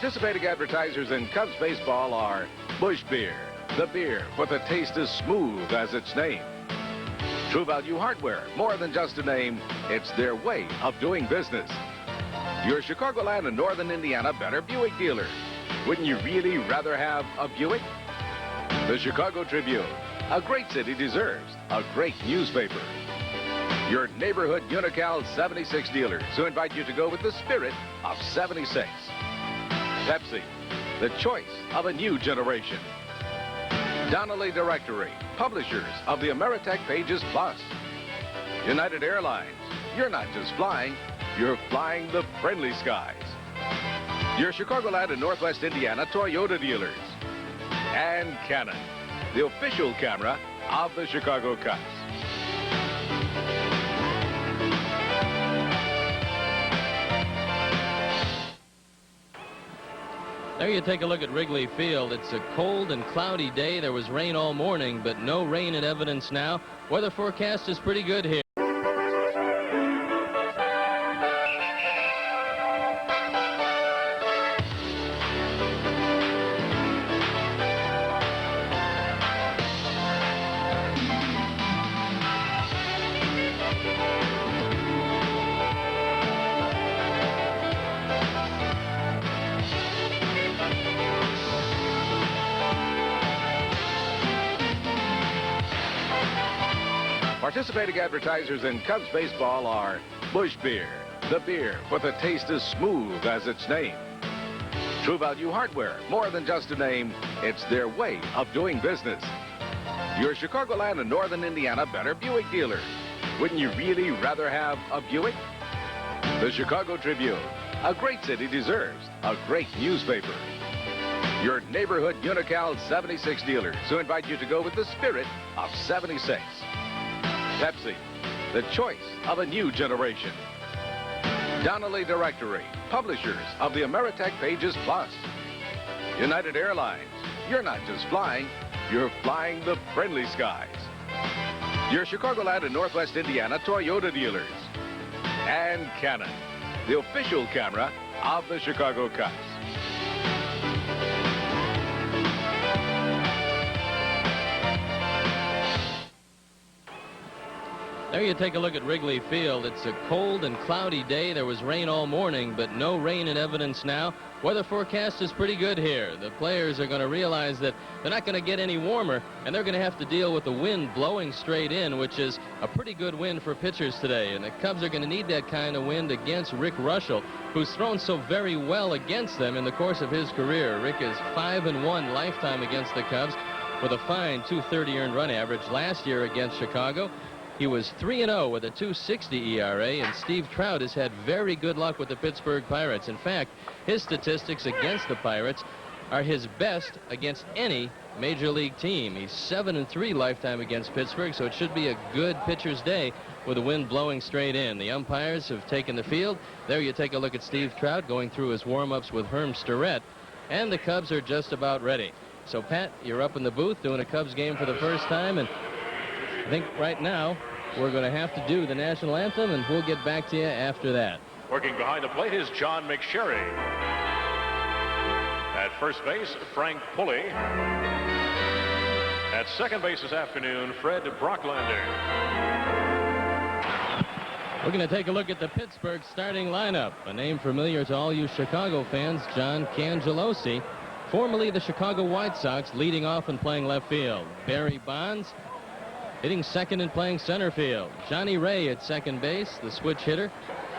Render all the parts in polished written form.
Participating advertisers in Cubs baseball are Busch Beer, the beer with a taste as smooth as its name. True Value Hardware, more than just a name, it's their way of doing business. Your Chicagoland and Northern Indiana Better Buick dealer. Wouldn't you really rather have a Buick? The Chicago Tribune, a great city deserves a great newspaper. Your neighborhood Unocal 76 dealers who invite you to go with the spirit of 76. Pepsi, the choice of a new generation. Donnelly Directory, publishers of the Ameritech Pages Plus. United Airlines, you're not just flying, you're flying the friendly skies. Your Chicagoland and Northwest Indiana Toyota dealers. And Canon, the official camera of the Chicago Cubs. There you take a look at Wrigley Field. It's a cold and cloudy day. There was rain all morning, but no rain in evidence now. Weather forecast is pretty good here. Participating advertisers in Cubs baseball are Busch Beer, the beer with a taste as smooth as its name. True Value Hardware, more than just a name, it's their way of doing business. Your Chicagoland and Northern Indiana Better Buick dealer. Wouldn't you really rather have a Buick? The Chicago Tribune, a great city deserves a great newspaper. Your neighborhood Unocal 76 dealers who invite you to go with the spirit of 76. Pepsi, the choice of a new generation. Donnelly Directory, publishers of the Ameritech Pages Plus. United Airlines, you're not just flying, you're flying the friendly skies. Your Chicagoland and Northwest Indiana Toyota dealers. And Canon, the official camera of the Chicago Cubs. There you take a look at Wrigley Field. It's a cold and cloudy day. There was rain all morning, but no rain in evidence now. Weather forecast is pretty good here. The players are going to realize that they're not going to get any warmer, and they're going to have to deal with the wind blowing straight in, which is a pretty good wind for pitchers today. And the Cubs are going to need that kind of wind against Rick Russell, who's thrown so very well against them in the course of his career. Rick is 5-1 lifetime against the Cubs with a fine .230 earned run average. Last year against Chicago, he was 3-0 with a .260 ERA, and Steve Trout has had very good luck with the Pittsburgh Pirates. In fact, his statistics against the Pirates are his best against any major league team. He's 7-3 lifetime against Pittsburgh, so it should be a good pitcher's day with the wind blowing straight in. The umpires have taken the field. There you take a look at Steve Trout going through his warm-ups with Herm Starrett, and the Cubs are just about ready. So, Pat, you're up in the booth doing a Cubs game for the first time, and I think right now we're going to have to do the national anthem, and we'll get back to you after that. Working behind the plate is John McSherry. At first base, Frank Pulley. At second base this afternoon, Fred Brocklander. We're going to take a look at the Pittsburgh starting lineup. A name familiar to all you Chicago fans, John Cangelosi, formerly the Chicago White Sox, leading off and playing left field. Barry Bonds hitting second and playing center field. Johnny Ray at second base, the switch hitter.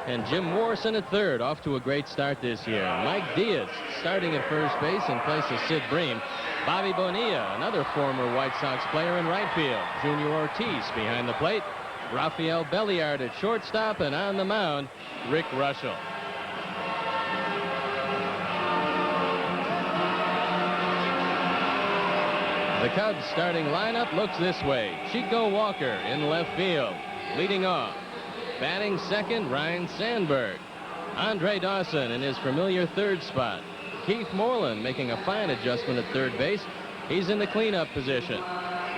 And Jim Morrison at third, off to a great start this year. Mike Diaz starting at first base in place of Sid Bream. Bobby Bonilla, another former White Sox player, in right field. Junior Ortiz behind the plate. Rafael Belliard at shortstop, and on the mound, Rick Russell. The Cubs starting lineup looks this way. Chico Walker in left field, leading off. Batting second, Ryne Sandberg. Andre Dawson in his familiar third spot. Keith Moreland making a fine adjustment at third base. He's in the cleanup position.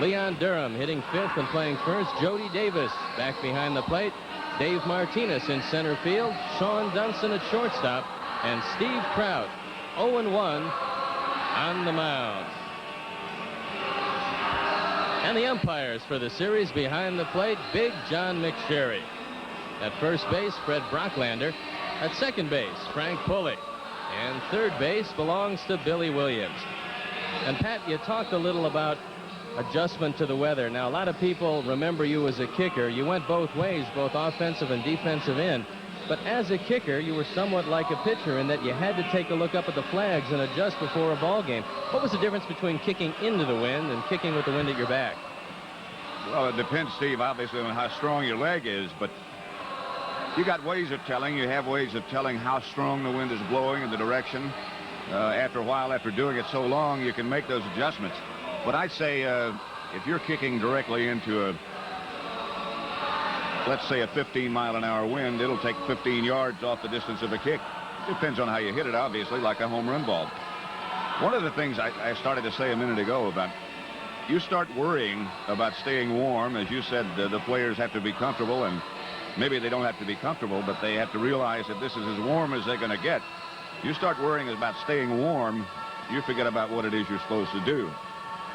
Leon Durham hitting fifth and playing first. Jody Davis back behind the plate. Dave Martinez in center field. Sean Dunston at shortstop. And Steve Trout 0-1 on the mound. And the umpires for the series behind the plate, Big John McSherry. At first base, Fred Brocklander. At second base, Frank Pulley. And third base belongs to Billy Williams. And Pat, you talked a little about adjustment to the weather. Now, a lot of people remember you as a kicker. You went both ways, both offensive and defensive end. But as a kicker, you were somewhat like a pitcher in that you had to take a look up at the flags and adjust before a ball game. What was the difference between kicking into the wind and kicking with the wind at your back? Well, it depends, Steve, obviously, on how strong your leg is, but you got ways of telling. You have ways of telling how strong the wind is blowing and the direction. After a while, after doing it so long, you can make those adjustments. But I'd say if you're kicking directly into let's say a 15-mile-an-hour wind, it'll take 15 yards off the distance of a kick. Depends on how you hit it, obviously, like a home run ball. One of the things I started to say a minute ago about you start worrying about staying warm. As you said, the players have to be comfortable, and maybe they don't have to be comfortable, but they have to realize that this is as warm as they're going to get. You start worrying about staying warm, you forget about what it is you're supposed to do.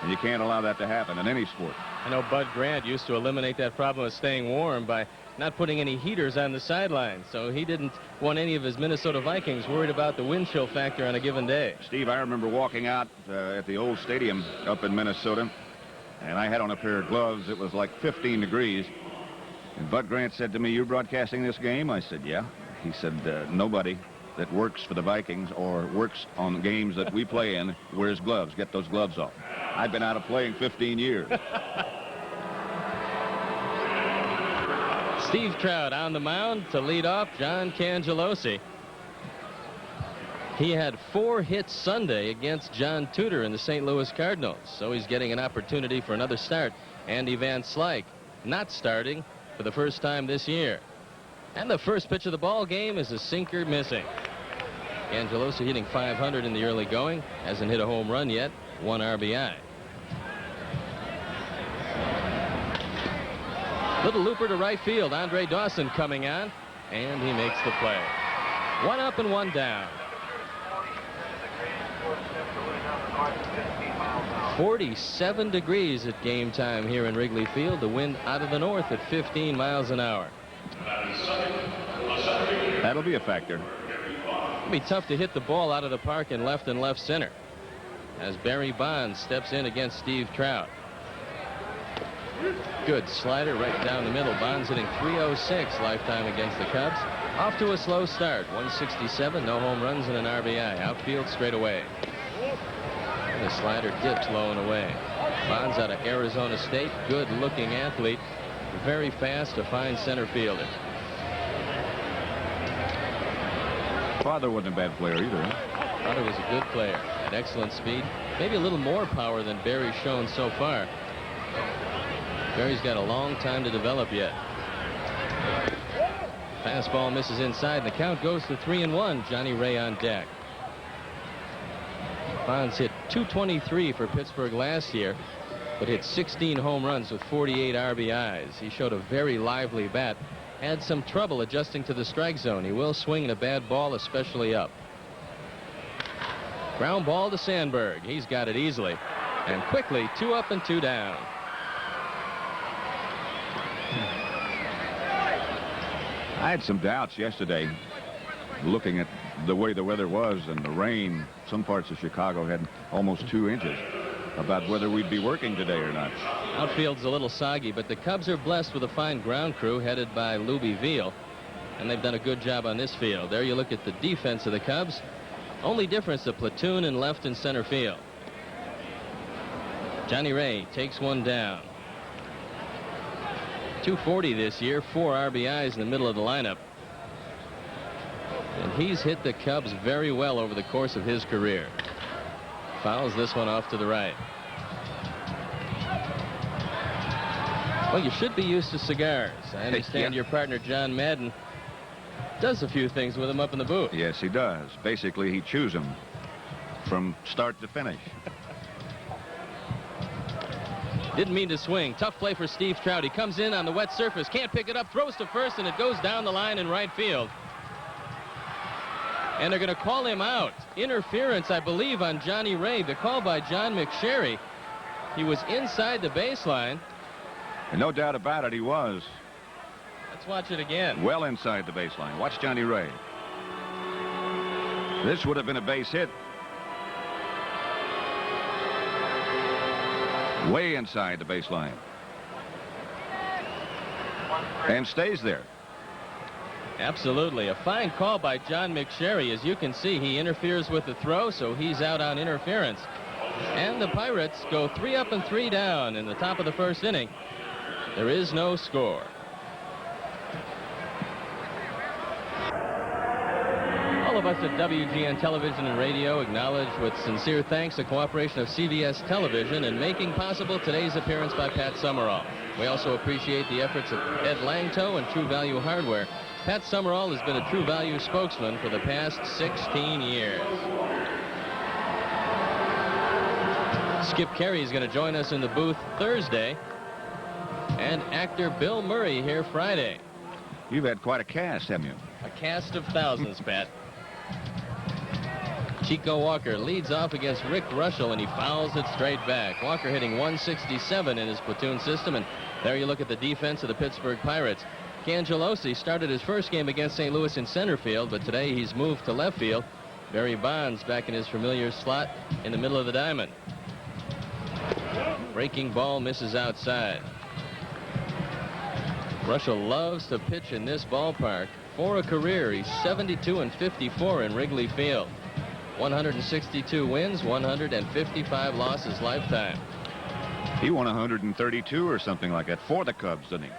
And you can't allow that to happen in any sport. I know Bud Grant used to eliminate that problem of staying warm by not putting any heaters on the sidelines. So he didn't want any of his Minnesota Vikings worried about the wind chill factor on a given day. Steve, I remember walking out at the old stadium up in Minnesota, and I had on a pair of gloves. It was like 15 degrees. And Bud Grant said to me, "You're broadcasting this game?" I said, "Yeah." He said, "Nobody that works for the Vikings or works on games that we play in wears gloves. Get those gloves off." I've been out of playing 15 years. Steve Trout on the mound to lead off John Cangelosi. He had 4 hits Sunday against John Tudor in the St. Louis Cardinals, so he's getting an opportunity for another start. Andy Van Slyke not starting for the first time this year. And the first pitch of the ball game is a sinker missing. Cangelosi hitting .500 in the early going, hasn't hit a home run yet, 1 RBI. Little looper to right field. Andre Dawson coming on, and he makes the play. 1 up and 1 down. 47 degrees at game time here in Wrigley Field. The wind out of the north at 15 miles an hour. That'll be a factor. It'll be tough to hit the ball out of the park in left and left center as Barry Bonds steps in against Steve Trout. Good slider right down the middle. Bonds hitting .306 lifetime against the Cubs. Off to a slow start. 167, no home runs and an RBI. Outfield straight away. And the slider dips low and away. Bonds out of Arizona State. Good looking athlete. Very fast, a fine center fielder. Father wasn't a bad player either. Father was a good player. Had excellent speed. Maybe a little more power than Barry's shown so far. Barry's got a long time to develop yet. Fastball misses inside, and the count goes to 3-1. Johnny Ray on deck. Bonds hit .223 for Pittsburgh last year, but hit 16 home runs with 48 RBIs. He showed a very lively bat. Had some trouble adjusting to the strike zone. He will swing a bad ball, especially up. Ground ball to Sandberg. He's got it easily. And quickly, 2 up and 2 down. I had some doubts yesterday looking at the way the weather was and the rain. Some parts of Chicago had almost 2 inches, about whether we'd be working today or not. Outfield's a little soggy, but the Cubs are blessed with a fine ground crew headed by Luby Veal, and they've done a good job on this field. There you look at the defense of the Cubs. Only difference, the platoon in left and center field. Johnny Ray takes one down. .240 this year, 4 RBIs in the middle of the lineup. And he's hit the Cubs very well over the course of his career. Fouls this one off to the right. Well, you should be used to cigars. I understand your partner, John Madden, does a few things with them up in the booth. Yes, he does. Basically, he chews them from start to finish. Didn't mean to swing. Tough play for Steve Trout. He comes in on the wet surface, can't pick it up, throws to first, and it goes down the line in right field. And they're going to call him out. Interference, I believe, on Johnny Ray. The call by John McSherry. He was inside the baseline. And no doubt about it, he was. Let's watch it again. Well inside the baseline. Watch Johnny Ray. This would have been a base hit. Way inside the baseline. And stays there. Absolutely. A fine call by John McSherry. As you can see, he interferes with the throw, so he's out on interference. And the Pirates go 3 up and 3 down in the top of the first inning. There is no score. All of us at WGN Television and Radio acknowledge with sincere thanks the cooperation of CBS Television in making possible today's appearance by Pat Summerall. We also appreciate the efforts of Ed Langto and True Value Hardware. Pat Summerall has been a True Value spokesman for the past 16 years. Skip Carey is going to join us in the booth Thursday. And actor Bill Murray here Friday. You've had quite a cast, haven't you? A cast of thousands, Pat. Chico Walker leads off against Rick Russell, and he fouls it straight back. Walker hitting 167 in his platoon system, and there you look at the defense of the Pittsburgh Pirates. Cangelosi started his first game against St. Louis in center field, but today he's moved to left field. Barry Bonds back in his familiar slot in the middle of the diamond. Breaking ball misses outside. Russell loves to pitch in this ballpark. For a career, he's 72 and 54 in Wrigley Field. 162 wins, 155 losses lifetime. He won 132 or something like that for the Cubs, didn't he?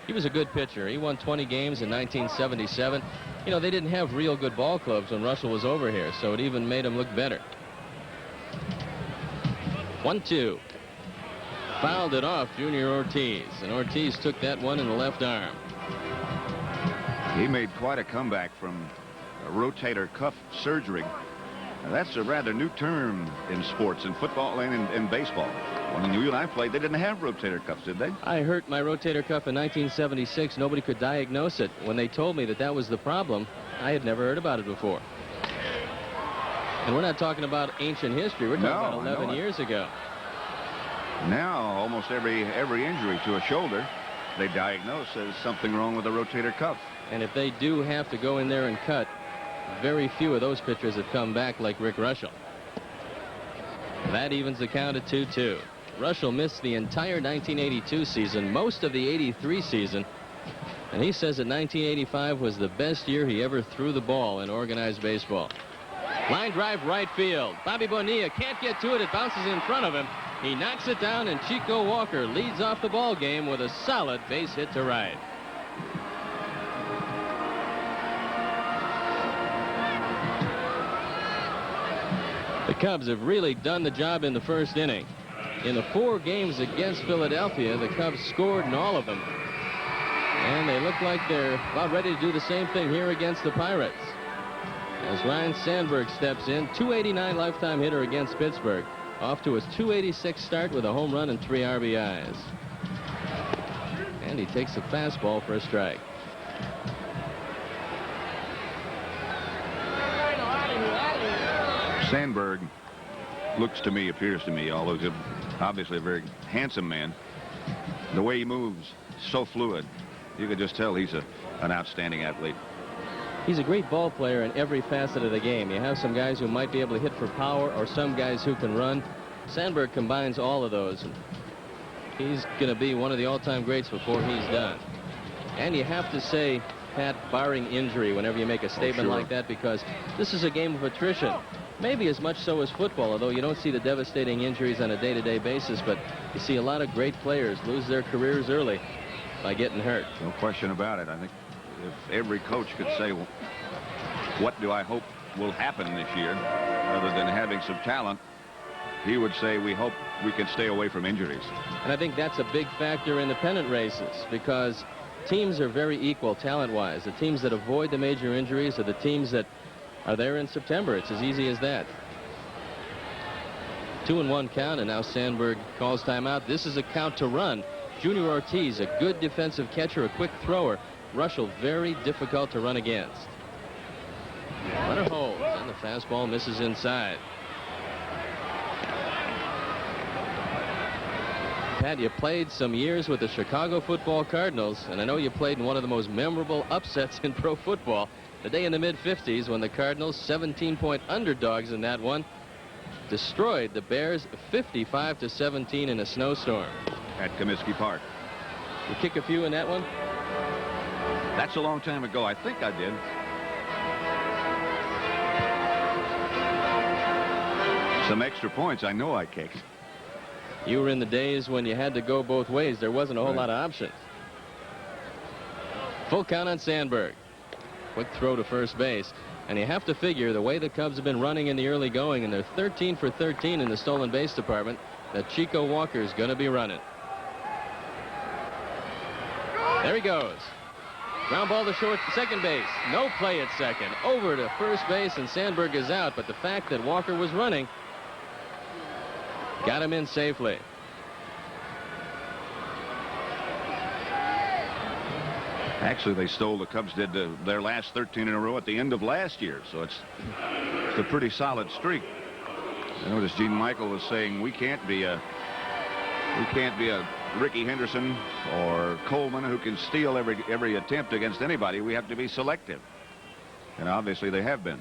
He was a good pitcher. He won 20 games in 1977. You know, they didn't have real good ball clubs when Russell was over here, so it even made him look better. 1-2. Fouled it off Junior Ortiz, and Ortiz took that one in the left arm. He made quite a comeback from a rotator cuff surgery. Now, that's a rather new term in sports, in football and in baseball. When you and I played, they didn't have rotator cuffs, did they? I hurt my rotator cuff in 1976. Nobody could diagnose it. When they told me that that was the problem, I had never heard about it before. And we're not talking about ancient history. We're talking about 11 years ago. Now, almost every injury to a shoulder, they diagnose as something wrong with the rotator cuff. And if they do have to go in there and cut, very few of those pitchers have come back like Rick Russell. That evens the count at 2-2. Russell missed the entire 1982 season, most of the 83 season, and he says that 1985 was the best year he ever threw the ball in organized baseball. Line drive right field. Bobby Bonilla can't get to it. It bounces in front of him. He knocks it down, and Chico Walker leads off the ball game with a solid base hit to right. The Cubs have really done the job in the first inning. In the 4 games against Philadelphia, the Cubs scored in all of them. And they look like they're about ready to do the same thing here against the Pirates. As Ryne Sandberg steps in, 289 lifetime hitter against Pittsburgh. Off to his 286 start with a home run and 3 RBIs. And he takes a fastball for a strike. Sandberg appears to me, although he's obviously a very handsome man, the way he moves, so fluid. You could just tell he's an outstanding athlete. He's a great ball player in every facet of the game. You have some guys who might be able to hit for power or some guys who can run. Sandberg combines all of those. He's going to be one of the all-time greats before he's done. And you have to say, Pat, barring injury whenever you make a statement like that, because this is a game of attrition. Maybe as much so as football, although you don't see the devastating injuries on a day-to-day basis, but you see a lot of great players lose their careers early by getting hurt. No question about it. I think if every coach could say, well, what do I hope will happen this year, other than having some talent, he would say we hope we can stay away from injuries. And I think that's a big factor in the pennant races, because teams are very equal talent-wise. The teams that avoid the major injuries are the teams that are there in September. It's as easy as that. 2-1 count, and now Sandberg calls timeout. This is a count to run. Junior Ortiz, a good defensive catcher, a quick thrower. Russell, very difficult to run against. Runner holds. And the fastball misses inside. Pat, you played some years with the Chicago Football Cardinals, and I know you played in one of the most memorable upsets in pro football. The day in the mid-50s when the Cardinals, 17-point underdogs in that one, destroyed the Bears 55-17 in a snowstorm. At Comiskey Park. You kick a few in that one? That's a long time ago. I think I did. Some extra points I know I kicked. You were in the days when you had to go both ways. There wasn't a whole lot of options. Full count on Sandberg. Quick throw to first base. And you have to figure the way the Cubs have been running in the early going, and they're 13 for 13 in the stolen base department, that Chico Walker's going to be running. There he goes. Ground ball to short, second base. No play at second. Over to first base, and Sandberg is out. But the fact that Walker was running got him in safely. Actually, they stole, the Cubs did, their last 13 in a row at the end of last year, so it's a pretty solid streak. I noticed Gene Michael was saying we can't be a Ricky Henderson or Coleman who can steal every attempt against anybody. We have to be selective, and obviously they have been.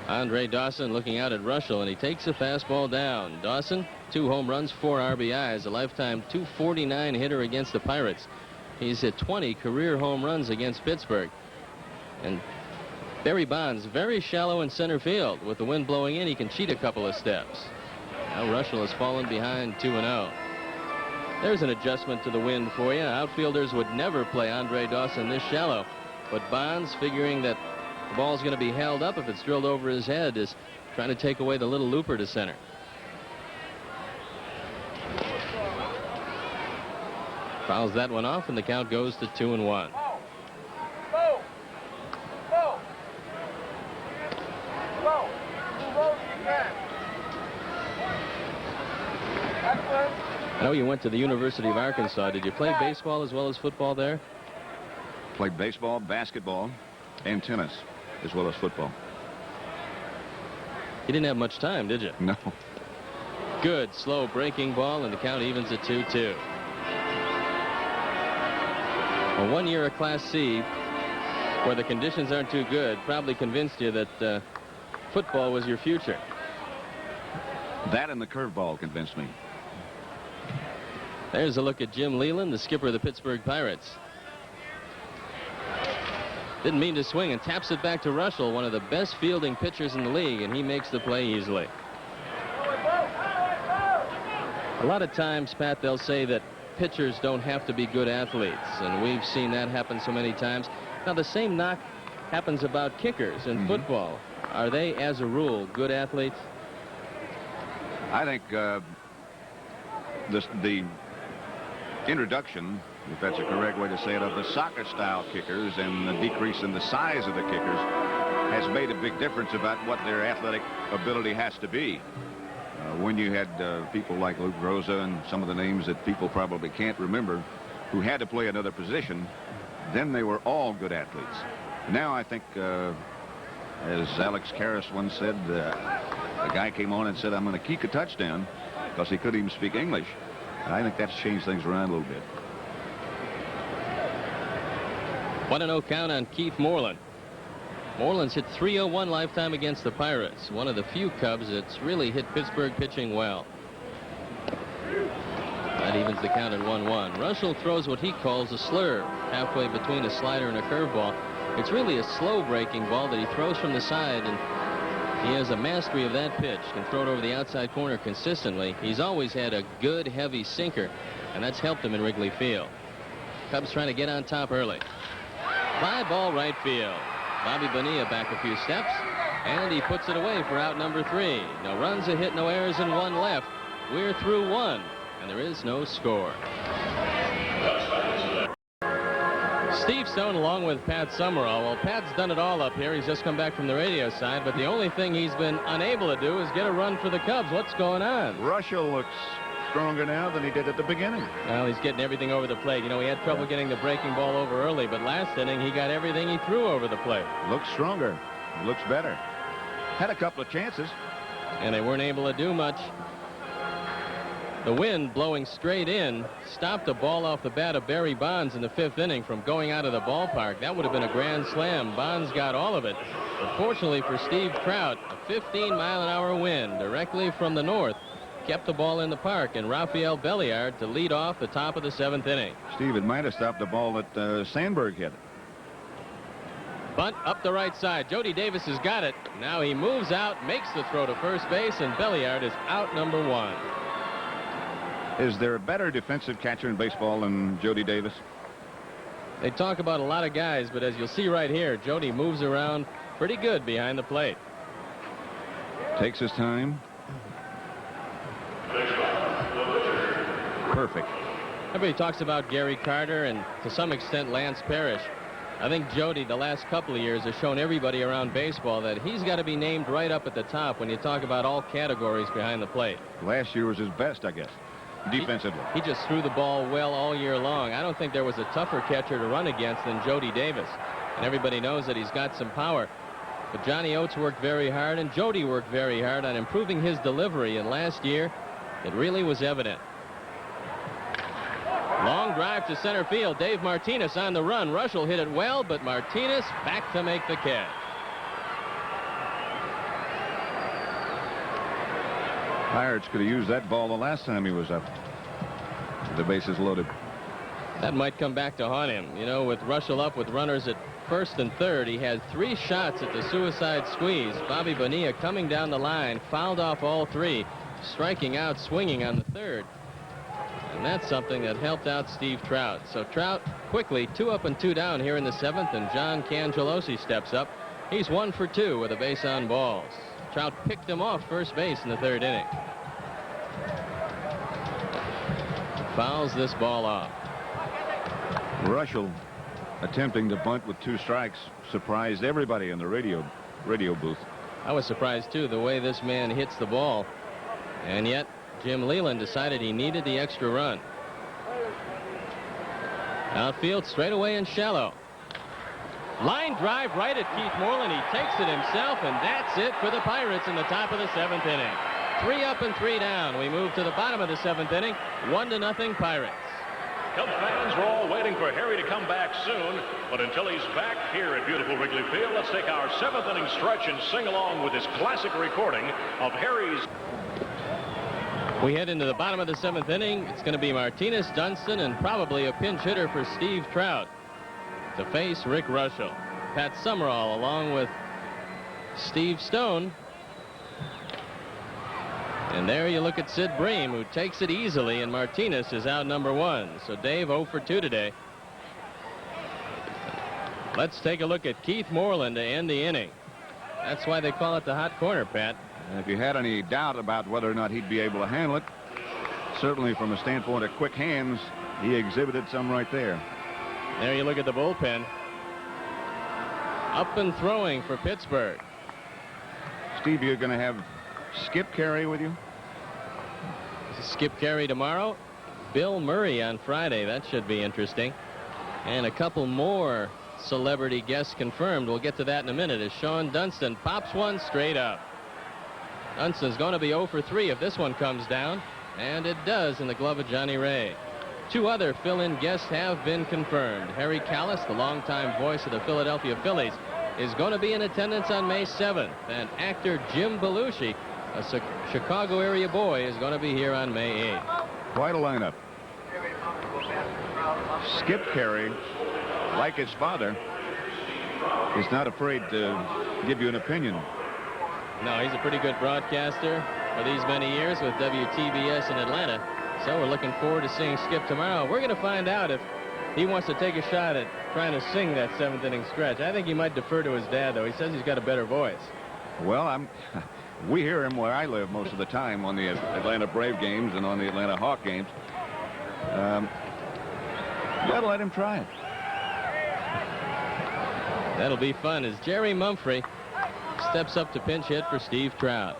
Andre Dawson looking out at Russell, and he takes a fastball down. Dawson, 2 home runs, 4 RBIs, a lifetime .249 hitter against the Pirates. He's hit 20 career home runs against Pittsburgh. And Barry Bonds very shallow in center field. With the wind blowing in, he can cheat a couple of steps. Now Russell has fallen behind 2-0. There's an adjustment to the wind for you. Outfielders would never play Andre Dawson this shallow. But Bonds, figuring that the ball's going to be held up if it's drilled over his head, is trying to take away the little looper to center. Fouls that one off, and the count goes to 2-1. I know you went to the University of Arkansas. Did you play baseball as well as football there? Played baseball, basketball, and tennis, as well as football. You didn't have much time, did you? No. Good slow breaking ball, and the count evens at 2-2. Well, 1 year of Class C where the conditions aren't too good probably convinced you that football was your future. That and the curveball convinced me. There's a look at Jim Leyland, the skipper of the Pittsburgh Pirates. Didn't mean to swing and taps it back to Russell, one of the best fielding pitchers in the league, and he makes the play easily. A lot of times, Pat, they'll say that pitchers don't have to be good athletes, and we've seen that happen so many times. Now, the same knock happens about kickers in football. Are they, as a rule, good athletes? I think the introduction, if that's a correct way to say it, of the soccer-style kickers and the decrease in the size of the kickers has made a big difference about what their athletic ability has to be. When you had people like Luke Groza and some of the names that people probably can't remember who had to play another position, then they were all good athletes. Now I think, as Alex Karras once said, a guy came on and said, "I'm going to kick a touchdown," because he couldn't even speak English. And I think that's changed things around a little bit. 1-0 count on Keith Moreland. Moreland's hit .301 lifetime against the Pirates. One of the few Cubs that's really hit Pittsburgh pitching well. That evens the count at 1-1. Russell throws what he calls a slurve, halfway between a slider and a curveball. It's really a slow breaking ball that he throws from the side, and he has a mastery of that pitch. Can throw it over the outside corner consistently. He's always had a good, heavy sinker, and that's helped him in Wrigley Field. Cubs trying to get on top early. Fly ball right field. Bobby Bonilla back a few steps, and he puts it away for out number 3. No runs, a hit, no errors, and 1 left. We're through 1, and there is no score. Steve Stone along with Pat Summerall. Well, Pat's done it all up here. He's just come back from the radio side, but the only thing he's been unable to do is get a run for the Cubs. What's going on? Russell looks stronger now than he did at the beginning. Well, he's getting everything over the plate. You know, he had trouble getting the breaking ball over early, but last inning he got everything he threw over the plate. Looks stronger. looks better. Had a couple of chances. And they weren't able to do much. The wind blowing straight in stopped the ball off the bat of Barry Bonds in the 5th inning from going out of the ballpark. That would have been a grand slam. Bonds got all of it. Unfortunately for Steve Trout, a 15-mile-an-hour wind directly from the north kept the ball in the park, and Rafael Belliard to lead off the top of the 7th inning. Steve, it might have stopped the ball that Sandberg hit. Bunt up the right side. Jody Davis has got it. Now he moves out, makes the throw to first base, and Belliard is out number 1. Is there a better defensive catcher in baseball than Jody Davis? They talk about a lot of guys, but as you'll see right here, Jody moves around pretty good behind the plate. Takes his time. Perfect. Everybody talks about Gary Carter and to some extent Lance Parrish. I think Jody, the last couple of years, has shown everybody around baseball that he's got to be named right up at the top when you talk about all categories behind the plate. Last year was his best, I guess, defensively. He just threw the ball well all year long. I don't think there was a tougher catcher to run against than Jody Davis. And everybody knows that he's got some power. But Johnny Oates worked very hard, and Jody worked very hard on improving his delivery. And last year, it really was evident. Long drive to center field. Dave Martinez on the run. Russell hit it well, but Martinez back to make the catch. Pirates could have used that ball the last time he was up. The bases loaded. That might come back to haunt him. You know, with Russell up with runners at first and third, he had 3 shots at the suicide squeeze. Bobby Bonilla coming down the line, fouled off all 3, striking out, swinging on the 3rd. And that's something that helped out Steve Trout. So Trout quickly 2 up and 2 down here in the 7th, and John Cangelosi steps up. He's 1 for 2 with a base on balls. Trout picked him off first base in the 3rd inning. Fouls this ball off. Russell attempting to bunt with 2 strikes surprised everybody in the radio booth. I was surprised too, the way this man hits the ball. And yet Jim Leland decided he needed the extra run. Outfield straightaway and shallow. Line drive right at Keith Moreland. He takes it himself, and that's it for the Pirates in the top of the 7th inning. 3 up and 3 down. We move to the bottom of the 7th inning. 1-0 Pirates. Cub fans, we're all waiting for Harry to come back soon, but until he's back here at beautiful Wrigley Field, let's take our 7th inning stretch and sing along with this classic recording of Harry's. We head into the bottom of the 7th inning. It's going to be Martinez, Dunston, and probably a pinch hitter for Steve Trout to face Rick Russell. Pat Summerall along with Steve Stone. And there you look at Sid Bream, who takes it easily, and Martinez is out number 1. So Dave 0 for 2 today. Let's take a look at Keith Moreland to end the inning. That's why they call it the hot corner, Pat. And if you had any doubt about whether or not he'd be able to handle it, certainly from a standpoint of quick hands, he exhibited some right there. There you look at the bullpen. Up and throwing for Pittsburgh. Steve, you're going to have Skip Carey with you? Skip Carey tomorrow. Bill Murray on Friday. That should be interesting. And a couple more celebrity guests confirmed. We'll get to that in a minute as Sean Dunston pops one straight up. Dunston's going to be 0 for 3 if this one comes down, and it does in the glove of Johnny Ray. 2 other fill-in guests have been confirmed. Harry Callis, the longtime voice of the Philadelphia Phillies, is going to be in attendance on May 7th, and actor Jim Belushi, a Chicago area boy, is going to be here on May 8th. Quite a lineup. Skip Carey, like his father, is not afraid to give you an opinion. No, he's a pretty good broadcaster for these many years with WTBS in Atlanta. So we're looking forward to seeing Skip tomorrow. We're going to find out if he wants to take a shot at trying to sing that 7th inning stretch. I think he might defer to his dad, though. He says he's got a better voice. Well, we hear him where I live most of the time on the Atlanta Brave games and on the Atlanta Hawk games. You got to let him try it. That'll be fun as Jerry Mumphrey steps up to pinch hit for Steve Trout.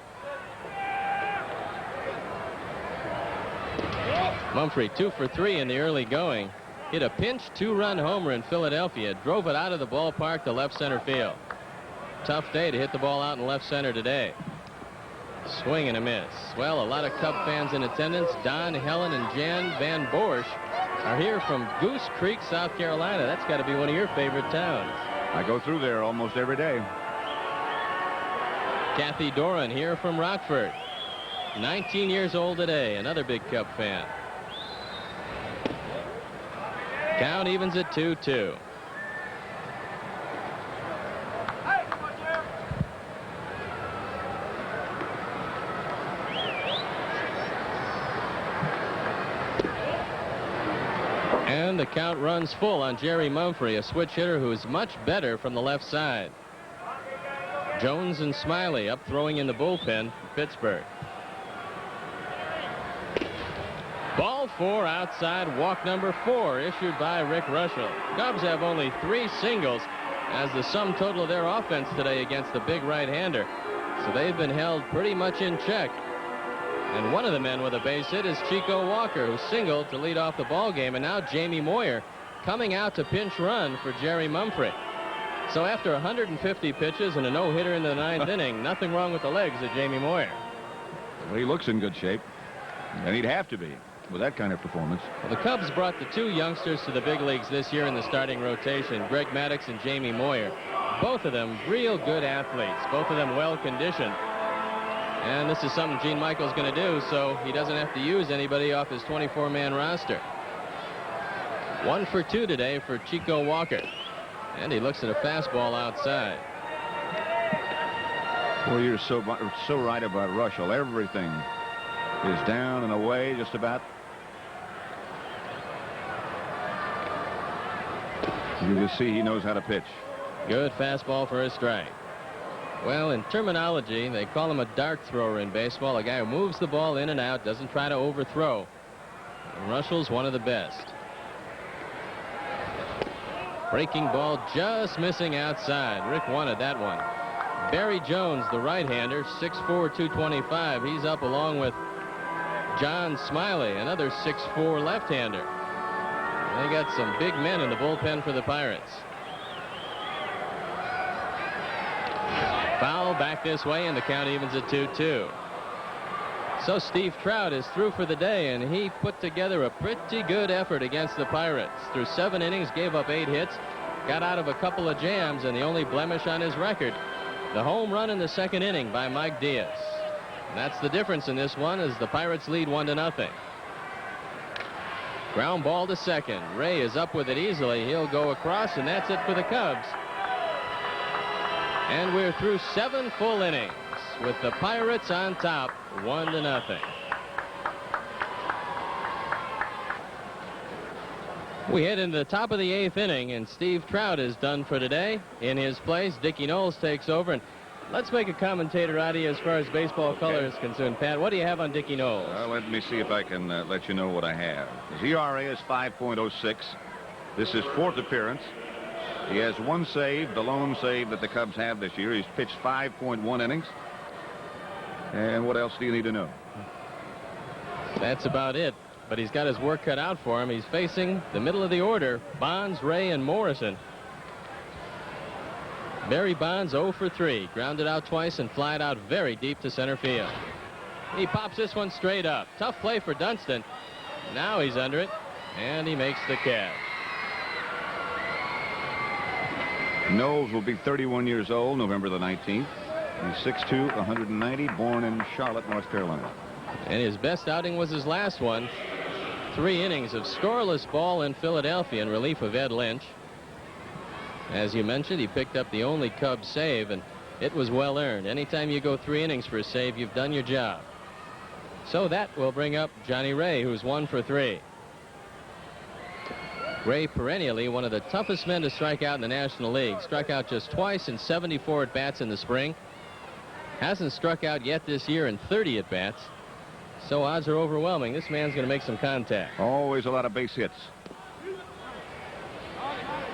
Mumphrey 2 for 3 in the early going. Hit a pinch 2-run homer in Philadelphia. Drove it out of the ballpark to left center field. tough day to hit the ball out in left center today. Swing and a miss. Well, a lot of Cub fans in attendance. Don, Helen, and Jan Van Borsch are here from Goose Creek, South Carolina. That's got to be one of your favorite towns. I go through there almost every day. Kathy Doran here from Rockford. 19 years old today. Another big Cub fan. Count evens at 2-2. And the count runs full on Jerry Mumphrey, a switch hitter who is much better from the left side. Jones and Smiley up throwing in the bullpen for Pittsburgh. Ball 4 outside, walk number 4 issued by Rick Russell. Cubs have only 3 singles as the sum total of their offense today against the big right-hander. So they've been held pretty much in check. And one of the men with a base hit is Chico Walker, who singled to lead off the ball game. And now Jamie Moyer coming out to pinch run for Jerry Mumphrey. So after 150 pitches and a no-hitter in the 9th inning, nothing wrong with the legs of Jamie Moyer. Well, he looks in good shape, and he'd have to be with that kind of performance. Well, the Cubs brought the 2 youngsters to the big leagues this year in the starting rotation, Greg Maddux and Jamie Moyer. Both of them real good athletes, both of them well-conditioned. And this is something Gene Michael's going to do, so he doesn't have to use anybody off his 24-man roster. 1 for 2 today for Chico Walker. And he looks at a fastball outside. Well, you're so right about Russell. Everything is down and away just about. You can see he knows how to pitch. Good fastball for a strike. Well, in terminology, they call him a dart thrower in baseball, a guy who moves the ball in and out, doesn't try to overthrow. And Russell's one of the best. Breaking ball just missing outside. Rick wanted that one. Barry Jones, the right-hander, 6'4", 225. He's up along with John Smiley, another 6'4" left-hander. They got some big men in the bullpen for the Pirates. Foul back this way, and the count evens at 2-2. So Steve Trout is through for the day, and he put together a pretty good effort against the Pirates. Through 7 innings, gave up 8 hits, got out of a couple of jams, and the only blemish on his record, the home run in the 2nd inning by Mike Diaz. And that's the difference in this one, as the Pirates lead 1-0. Ground ball to second. Ray is up with it easily. He'll go across, and that's it for the Cubs. And we're through 7 full innings with the Pirates on top, 1-0. We head into the top of the 8th inning, and Steve Trout is done for today. In his place, Dickie Knowles takes over. And let's make a commentator out of you as far as baseball color is concerned. Pat, what do you have on Dickie Knowles? Let me see if I can let you know what I have. His ERA is 5.06. This is 4th appearance. He has 1 save, the lone save that the Cubs have this year. He's pitched 5.1 innings. And what else do you need to know? That's about it. But he's got his work cut out for him. He's facing the middle of the order, Bonds, Ray, and Morrison. Barry Bonds 0 for 3. Grounded out twice and flied out very deep to center field. He pops this one straight up. Tough play for Dunston. Now he's under it, and he makes the catch. Knowles will be 31 years old November the 19th. He's 6'2", 190, born in Charlotte, North Carolina. And his best outing was his last one. 3 innings of scoreless ball in Philadelphia in relief of Ed Lynch. As you mentioned, he picked up the only Cubs save, and it was well earned. Anytime you go 3 innings for a save, you've done your job. So that will bring up Johnny Ray, who's 1 for 3. Ray, perennially one of the toughest men to strike out in the National League. Struck out just twice in 74 at-bats in the spring. Hasn't struck out yet this year in 30 at-bats. So odds are overwhelming. This man's going to make some contact. Always a lot of base hits.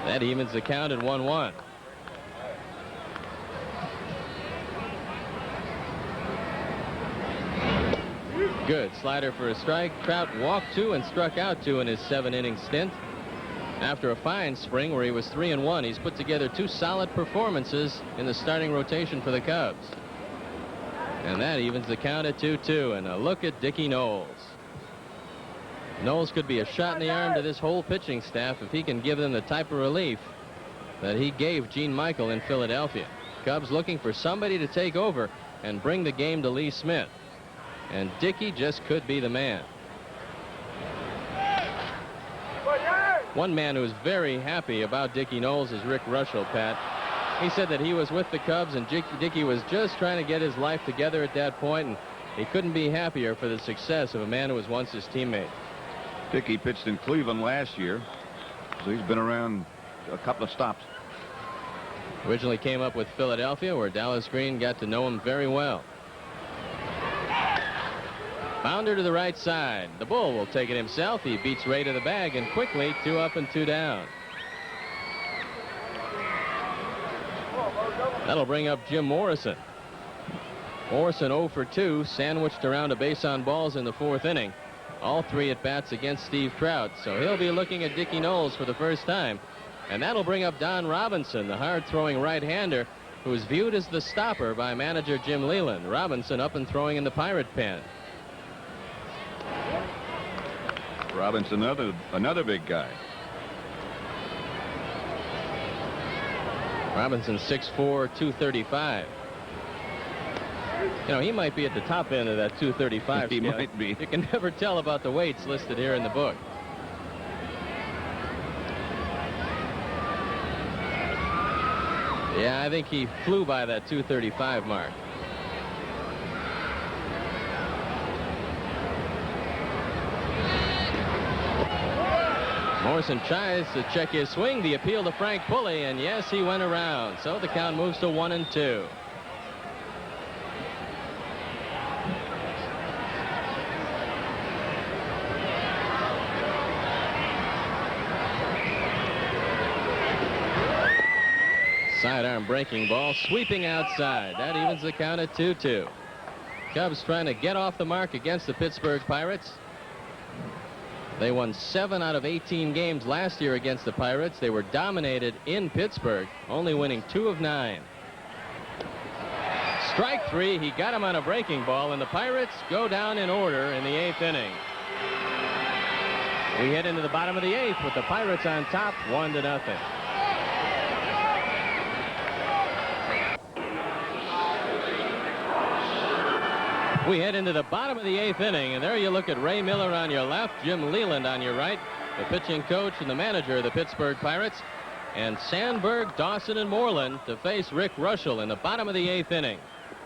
That evens the count at 1-1. Good slider for a strike. Trout walked 2 and struck out 2 in his 7-inning stint. After a fine spring where he was 3-1, he's put together 2 solid performances in the starting rotation for the Cubs. And that evens the count at 2-2. And a look at Dickie Knowles. Knowles could be a shot in the arm to this whole pitching staff if he can give them the type of relief that he gave Gene Michael in Philadelphia. Cubs looking for somebody to take over and bring the game to Lee Smith. And Dickie just could be the man. One man who's very happy about Dickie Knowles is Rick Russell, Pat. He said that he was with the Cubs and Dickie was just trying to get his life together at that point, and he couldn't be happier for the success of a man who was once his teammate. Dickie pitched in Cleveland last year, so he's been around a couple of stops. Originally came up with Philadelphia, where Dallas Green got to know him very well. Bounder to the right side. The Bull will take it himself. He beats Ray to the bag, and quickly 2 up and 2 down. That'll bring up Jim Morrison. Morrison 0 for 2, sandwiched around a base on balls in the 4th inning. All 3 at bats against Steve Trout, so he'll be looking at Dickie Knowles for the first time. And that'll bring up Don Robinson, the hard-throwing right-hander, who's viewed as the stopper by manager Jim Leland. Robinson up and throwing in the Pirate pen. Robinson, another big guy. Robinson 6'4", 235. You know, he might be at the top end of that 235 He scale. might be. You can never tell about the weights listed here in the book. Yeah, I think he flew by that 235 mark. Morrison tries to check his swing. The appeal to Frank Pulley, and yes, he went around. So the count moves to 1-2. Sidearm breaking ball, sweeping outside. That evens the count at 2-2. Cubs trying to get off the mark against the Pittsburgh Pirates. They won 7 out of 18 games last year against the Pirates. They were dominated in Pittsburgh, only winning 2 of 9. Strike 3. He got him on a breaking ball, and the Pirates go down in order in the 8th inning. We head into the bottom of the 8th with the Pirates on top, 1-0. We head into the bottom of the 8th inning, and there you look at Ray Miller on your left, Jim Leland on your right, the pitching coach and the manager of the Pittsburgh Pirates, and Sandberg, Dawson, and Moreland to face Rick Russell in the bottom of the 8th inning.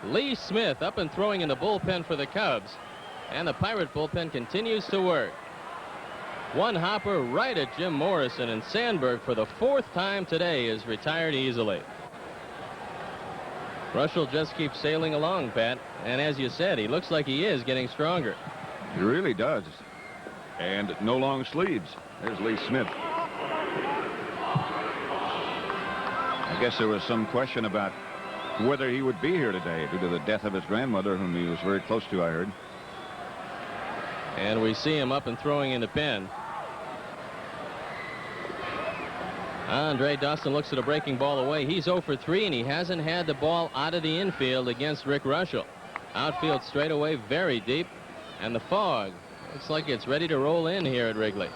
Lee Smith up and throwing in the bullpen for the Cubs, and the Pirate bullpen continues to work. One hopper right at Jim Morrison, and Sandberg for the 4th time today is retired easily. Russell just keeps sailing along, Pat, and as you said, he looks like he is getting stronger. He really does. And no long sleeves. There's Lee Smith. I guess there was some question about whether he would be here today due to the death of his grandmother, whom he was very close to, I heard. And we see him up and throwing in the pen. Andre Dawson looks at a breaking ball away. He's 0 for 3, and he hasn't had the ball out of the infield against Rick Russell. Outfield straightaway very deep, and the fog looks like it's ready to roll in here at Wrigley.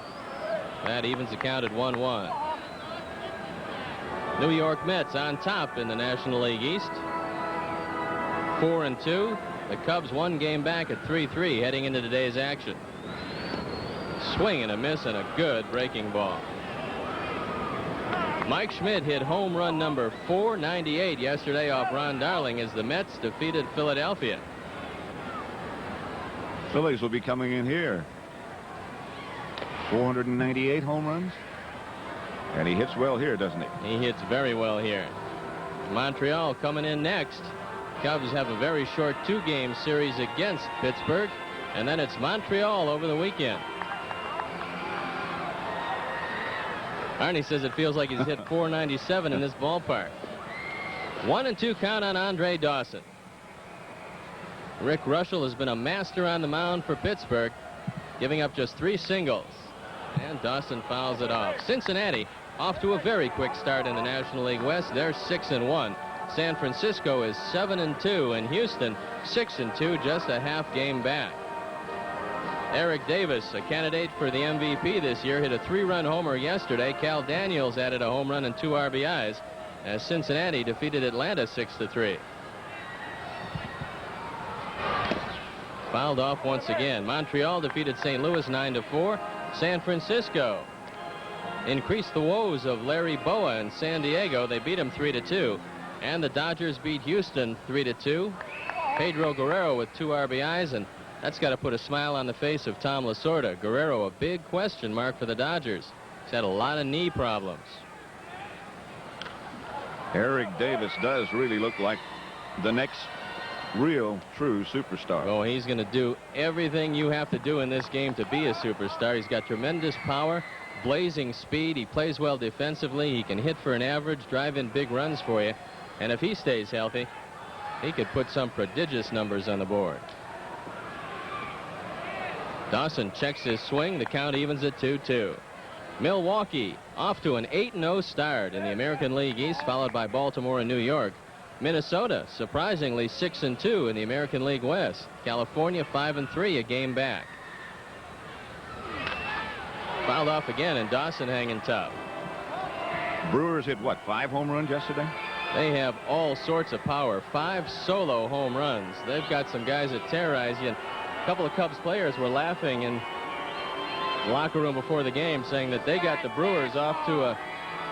That evens the count at 1-1. New York Mets on top in the National League East. 4-2. The Cubs 1 game back at 3-3 heading into today's action. Swing and a miss, and a good breaking ball. Mike Schmidt hit home run number 498 yesterday off Ron Darling as the Mets defeated Philadelphia. Phillies will be coming in here. 498 home runs. And he hits well here, doesn't he? He hits very well here. Montreal coming in next. Cubs have a very short 2-game series against Pittsburgh, and then it's Montreal over the weekend. Arnie says it feels like he's hit 497 in this ballpark. 1-2 count on Andre Dawson. Rick Russell has been a master on the mound for Pittsburgh, giving up just 3 singles. And Dawson fouls it off. Cincinnati off to a very quick start in the National League West. They're 6-1. San Francisco is 7-2, and Houston 6-2, just a half game back. Eric Davis, a candidate for the MVP this year, hit a 3-run homer yesterday. Cal Daniels added a home run and 2 RBIs as Cincinnati defeated Atlanta 6-3. Fouled off once again. Montreal defeated St. Louis 9-4. San Francisco increased the woes of Larry Boa in San Diego. They beat him 3-2. And the Dodgers beat Houston 3-2. Pedro Guerrero with 2 RBIs, and that's got to put a smile on the face of Tom Lasorda. Guerrero, a big question mark for the Dodgers. He's had a lot of knee problems. Eric Davis does really look like the next real, true superstar. Oh, he's going to do everything you have to do in this game to be a superstar. He's got tremendous power, blazing speed. He plays well defensively. He can hit for an average, drive in big runs for you. And if he stays healthy, he could put some prodigious numbers on the board. Dawson checks his swing. The count evens at 2-2. Milwaukee off to an 8-0 start in the American League East, followed by Baltimore and New York. Minnesota surprisingly 6-2 in the American League West. California 5-3, a game back. Fouled off again, and Dawson hanging tough. Brewers hit what, 5 home runs yesterday? They have all sorts of power. 5 solo home runs. They've got some guys that terrorize you. And a couple of Cubs players were laughing in the locker room before the game, saying that they got the Brewers off to a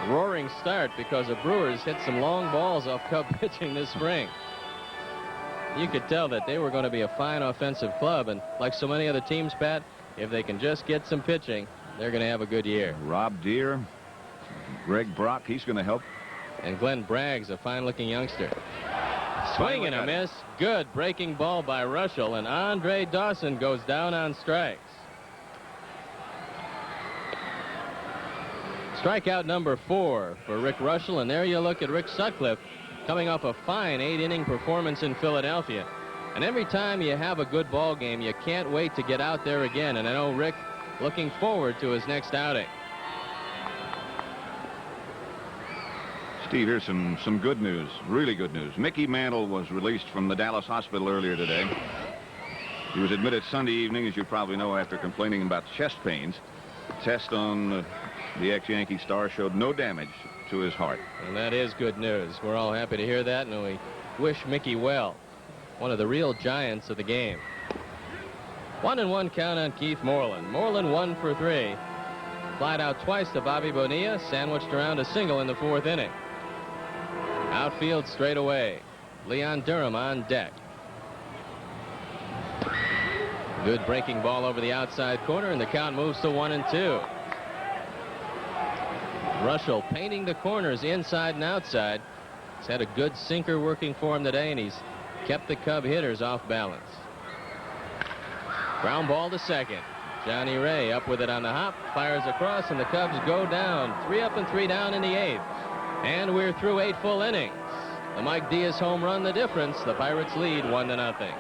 roaring start because the Brewers hit some long balls off Cub pitching this spring. You could tell that they were going to be a fine offensive club, and like so many other teams, Pat, if they can just get some pitching, they're going to have a good year. Rob Deere, Greg Brock, he's going to help. And Glenn Bragg's a fine-looking youngster. Swing and a miss. Good breaking ball by Russell, and Andre Dawson goes down on strikes. Strikeout number 4 for Rick Russell, and there you look at Rick Sutcliffe coming off a fine 8-inning performance in Philadelphia. And every time you have a good ball game, you can't wait to get out there again. And I know Rick looking forward to his next outing. Steve, here's some good news, really good news. Mickey Mantle was released from the Dallas hospital earlier today. He was admitted Sunday evening, as you probably know, after complaining about chest pains. The test on the ex-Yankee star showed no damage to his heart. And that is good news. We're all happy to hear that, and we wish Mickey well. One of the real giants of the game. 1-1 count on Keith Moreland. Moreland 1 for 3. Flied out twice to Bobby Bonilla, sandwiched around a single in the 4th inning. Outfield straight away. Leon Durham on deck. Good breaking ball over the outside corner, and the count moves to 1-2. Russell painting the corners inside and outside. He's had a good sinker working for him today, and he's kept the Cub hitters off balance. Ground ball to second. Johnny Ray up with it on the hop, fires across, and the Cubs go down. 3 up and 3 down in the 8th. And we're through 8 full innings. The Mike Diaz home run, the difference. The Pirates lead 1-0.